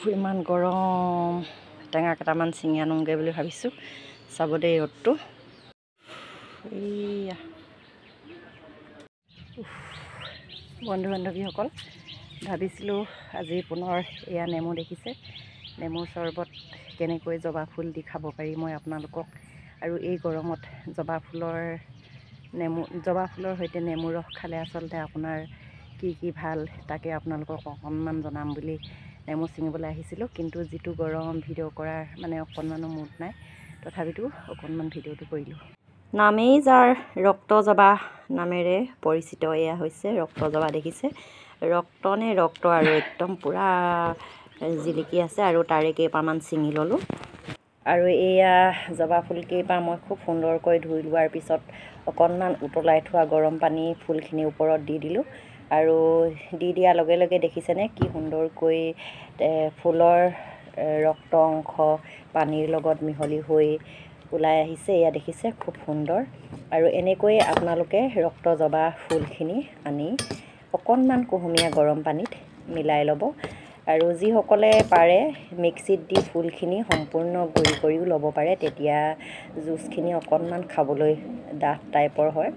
ইমান গৰম টেঙা কেইটামান ছিঙি আনোগৈ বুলি ভাবিছোঁ। চাব দেই ৰ'দটো। এইয়া বন্ধু বান্ধৱীসকল, ভাবিছিলোঁ আজি পুনৰ এয়া নেমু দেখিছে, নেমুৰ চৰ্বত কেনেকৈ জবা ফুল দি খাব পাৰি মই আপোনালোকক, আৰু এই গৰমত জবা ফুলৰ সৈতে নেমু ৰস খালে আচলতে আপোনাৰ কি কি ভাল তাকে আপোনালোকক অকণমান জনাম বুলি নেমু ছিঙিবলৈ আহিছিলোঁ। কিন্তু যিটো গৰম ভিডিঅ' কৰাৰ মানে অকণমানো মুড নাই, তথাপিতো অকণমান ভিডিঅ'টো কৰিলোঁ। নামেই যাৰ ৰক্ত জবা নামেৰে পৰিচিত, এয়া হৈছে ৰক্ত জবা দেখিছে, ৰক্ত নে ৰক্ত আৰু একদম পূৰা জিলিকি আছে, আৰু তাৰে কেইপামান ছিঙি ল'লোঁ। আৰু এয়া জবা ফুল কেইপা মই খুব সুন্দৰকৈ ধুই লোৱাৰ পিছত অকণমান উতলাই থোৱা গৰম পানী ফুলখিনিৰ ওপৰত দি দিলোঁ, আৰু দি দিয়াৰ লগে লগে দেখিছেনে কি সুন্দৰকৈ ফুলৰ ৰক্ত অংশ পানীৰ লগত মিহলি হৈ ওলাই আহিছে। এয়া দেখিছে খুব সুন্দৰ। আৰু এনেকৈয়ে আপোনালোকে ৰক্ত জবা ফুলখিনি আনি অকণমান কুহুমীয়া গৰম পানীত মিলাই ল'ব, আৰু যিসকলে পাৰে মিক্সিত দি ফুলখিনি সম্পূৰ্ণ গুড়ি কৰিও ল'ব পাৰে, তেতিয়া জুচখিনি অকণমান খাবলৈ ডাঠ টাইপৰ হয়।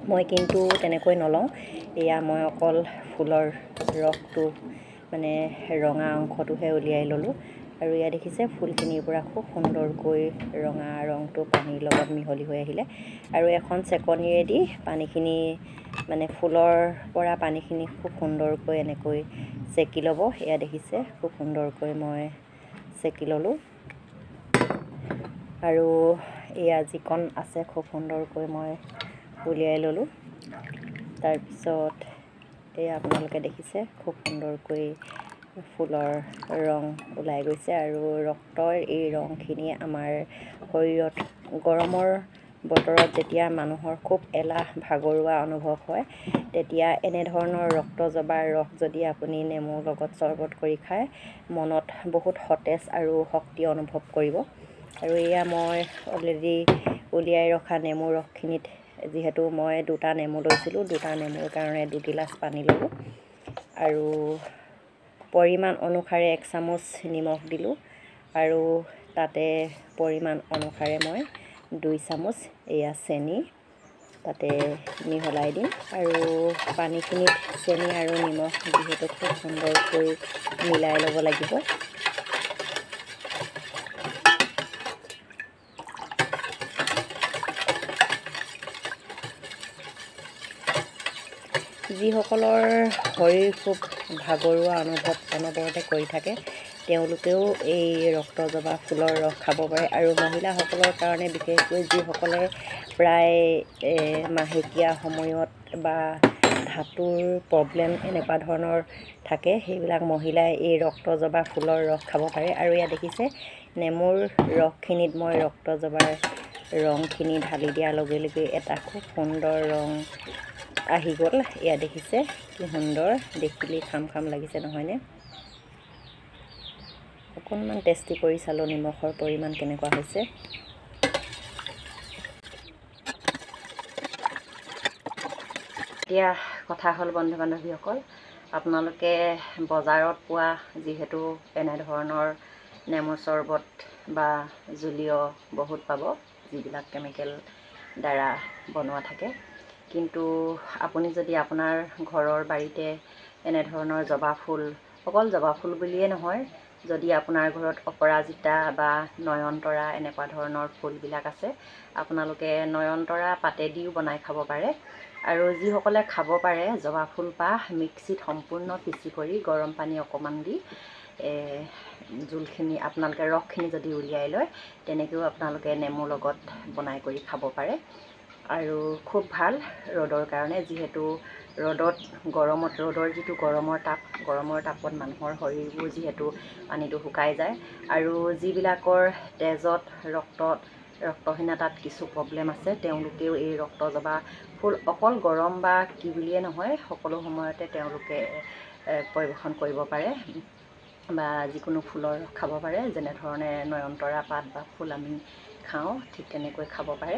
মই কিন্তু তেনেকৈ নলওঁ, এয়া মই অকল ফুলৰ ৰসটো মানে ৰঙা অংশটোহে উলিয়াই ল'লোঁ। আৰু এয়া দেখিছে ফুলখিনিৰ পৰা খুব সুন্দৰকৈ ৰঙা ৰংটো পানীৰ লগত মিহলি হৈ আহিলে, আৰু এখন চেকনিৰেদি পানীখিনি মানে ফুলৰ পৰা পানীখিনি খুব সুন্দৰকৈ এনেকৈ চেকি ল'ব। এয়া দেখিছে খুব সুন্দৰকৈ মই চেকি ল'লোঁ, আৰু এয়া যিকণ আছে খুব সুন্দৰকৈ মই উলিয়াই ল'লোঁ। তাৰপিছত এয়া আপোনালোকে দেখিছে খুব সুন্দৰকৈ ফুলৰ ৰং ওলাই গৈছে, আৰু ৰক্তৰ এই ৰংখিনিয়ে আমাৰ শৰীৰত গৰমৰ বতৰত যেতিয়া মানুহৰ খুব এলাহ ভাগৰুৱা অনুভৱ হয়, তেতিয়া এনেধৰণৰ ৰক্ত জবাৰ ৰস যদি আপুনি নেমুৰ লগত চৰ্বত কৰি খায়, মনত বহুত সতেজ আৰু শক্তি অনুভৱ কৰিব। আৰু এয়া মই অলৰেডি উলিয়াই ৰখা নেমুৰ ৰসখিনিত, যিহেতু মই 2টা নেমু লৈছিলোঁ, 2টা নেমুৰ কাৰণে 2 গিলাচ পানী ল'লোঁ, আৰু পৰিমাণ অনুসাৰে 1 চামুচ নিমখ দিলোঁ, আৰু তাতে পৰিমাণ অনুসাৰে মই 2 চামুচ এয়া চেনি তাতে মিহলাই দিম। আৰু পানীখিনিত চেনি আৰু নিমখ যিহেতু খুব সুন্দৰকৈ মিলাই ল'ব লাগিব। যিসকলৰ শৰীৰ খুব ভাগৰুৱা অনুভৱ অনবৰতে কৰি থাকে, তেওঁলোকেও এই ৰক্ত জবা ফুলৰ ৰস খাব পাৰে। আৰু মহিলাসকলৰ কাৰণে বিশেষকৈ যিসকলে প্ৰায় মাহেকীয়া সময়ত বা ধাতুৰ প্ৰব্লেম এনেকুৱা ধৰণৰ থাকে, সেইবিলাক মহিলাই এই ৰক্ত জবা ফুলৰ ৰস খাব পাৰে। আৰু ইয়াত দেখিছে নেমুৰ ৰসখিনিত মই ৰক্ত জবাৰ ৰংখিনি ঢালি দিয়াৰ লগে লগে এটা খুব সুন্দৰ ৰং আহি গ'ল। এয়া দেখিছে কি সুন্দৰ, দেখিলেই খাম খাম লাগিছে নহয়নে? অকণমান টেষ্টি কৰি চালোঁ নিমখৰ পৰিমাণ কেনেকুৱা হৈছে। এতিয়া কথা হ'ল বন্ধু বান্ধৱীসকল, আপোনালোকে বজাৰত পোৱা যিহেতু এনেধৰণৰ নেমু চৰ্বত বা জুলীয় বহুত পাব, যিবিলাক কেমিকেল দ্বাৰা বনোৱা থাকে। কিন্তু আপুনি যদি আপোনাৰ ঘৰৰ বাৰীতে এনেধৰণৰ জবা ফুল, অকল জবা ফুল বুলিয়ে নহয়, যদি আপোনাৰ ঘৰত অপৰাজিতা বা নয়নতৰা এনেকুৱা ধৰণৰ ফুলবিলাক আছে, আপোনালোকে নয়নতৰা পাতেদিও বনাই খাব পাৰে। আৰু যিসকলে খাব পাৰে, জবা ফুল পাহ মিক্সিত সম্পূৰ্ণ পিচি কৰি গৰম পানী অকণমান দি জোলখিনি আপোনালোকে ৰসখিনি যদি উলিয়াই লয়, তেনেকৈও আপোনালোকে নেমুৰ লগত বনাই কৰি খাব পাৰে। আৰু খুব ভাল ৰ'দৰ কাৰণে, যিহেতু গৰমত ৰ'দৰ যিটো গৰমৰ তাপত মানুহৰ শৰীৰবোৰ যিহেতু পানীটো শুকাই যায়, আৰু যিবিলাকৰ তেজত ৰক্তহীনতাত কিছু প্ৰব্লেম আছে, তেওঁলোকেও এই ৰক্ত জবা ফুল অকল গৰম বা কি বুলিয়ে নহয়, সকলো সময়তে তেওঁলোকে পৰিৱেশন কৰিব পাৰে। বা যিকোনো ফুলৰ খাব পাৰে, যেনেধৰণে নয়নতৰা পাত বা ফুল আমি খাওঁ ঠিক তেনেকৈ খাব পাৰে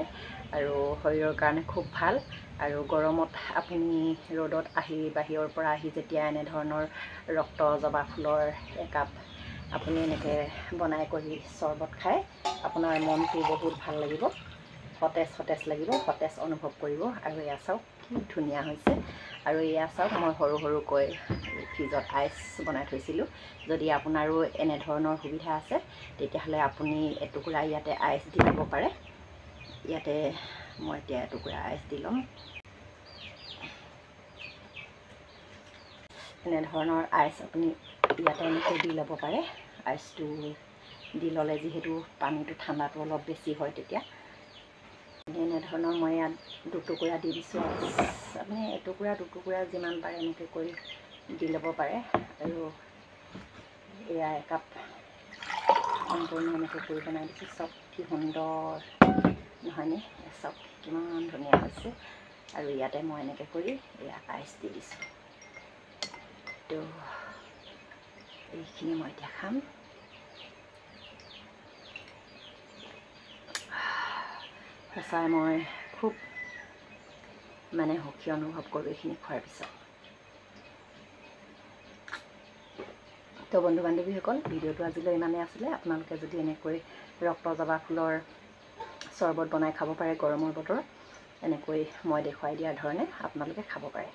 আৰু শৰীৰৰ কাৰণে খুব ভাল। আৰু গৰমত আপুনি ৰ'দত আহি বাহিৰৰ পৰা আহি যেতিয়া এনেধৰণৰ ৰক্ত জবা ফুলৰ একাপ আপুনি এনেকৈ বনাই কৰি চৰ্বত খায়, আপোনাৰ মনটো বহুত ভাল লাগিব, সতেজ সতেজ লাগিব, সতেজ অনুভৱ কৰিব। আৰু এয়া চাওক কি ধুনীয়া হৈছে। আৰু এয়া চাওক মই সৰু সৰুকৈ ফ্ৰিজত আইচ বনাই থৈছিলোঁ। যদি আপোনাৰো এনেধৰণৰ সুবিধা আছে তেতিয়াহ'লে আপুনি এটুকুৰা ইয়াতে আইচ দি দিব পাৰে। ইয়াতে মই এতিয়া এটুকুৰা আইচ দি ল'ম। এনেধৰণৰ আইচ আপুনি ইয়াতে এনেকৈ দি ল'ব পাৰে। আইচটো দি ল'লে যিহেতু পানীটো ঠাণ্ডাটো অলপ বেছি হয়, তেতিয়া এনেধৰণৰ মই ইয়াত দুটুকুৰা দি দিছোঁ আইচ। আপুনি এটুকুৰা দুটুকুৰা যিমান পাৰে এনেকৈ কৰি দি ল'ব পাৰে। আৰু এয়া একাপ সম্পূৰ্ণ এনেকৈ কৰি বনাই দিছোঁ। চব কি সুন্দৰ নহয়নে? চব কিমান ধুনীয়া হৈছে। আৰু ইয়াতে মই এনেকৈ কৰি এয়া আইচ দি দিছোঁ। তো এইখিনি মই এতিয়া খাম। সঁচাই মই খুব মানে সুখী অনুভৱ কৰোঁ এইখিনি খোৱাৰ পিছত। তো বন্ধু বান্ধৱীসকল, ভিডিঅ'টো আজিলৈ ইমানেই আছিলে। আপোনালোকে যদি এনেকৈ ৰক্ত জবা ফুলৰ চৰ্বত বনাই খাব পাৰে গৰমৰ বতৰত, এনেকৈ মই দেখুৱাই দিয়াৰ ধৰণে আপোনালোকে খাব পাৰে।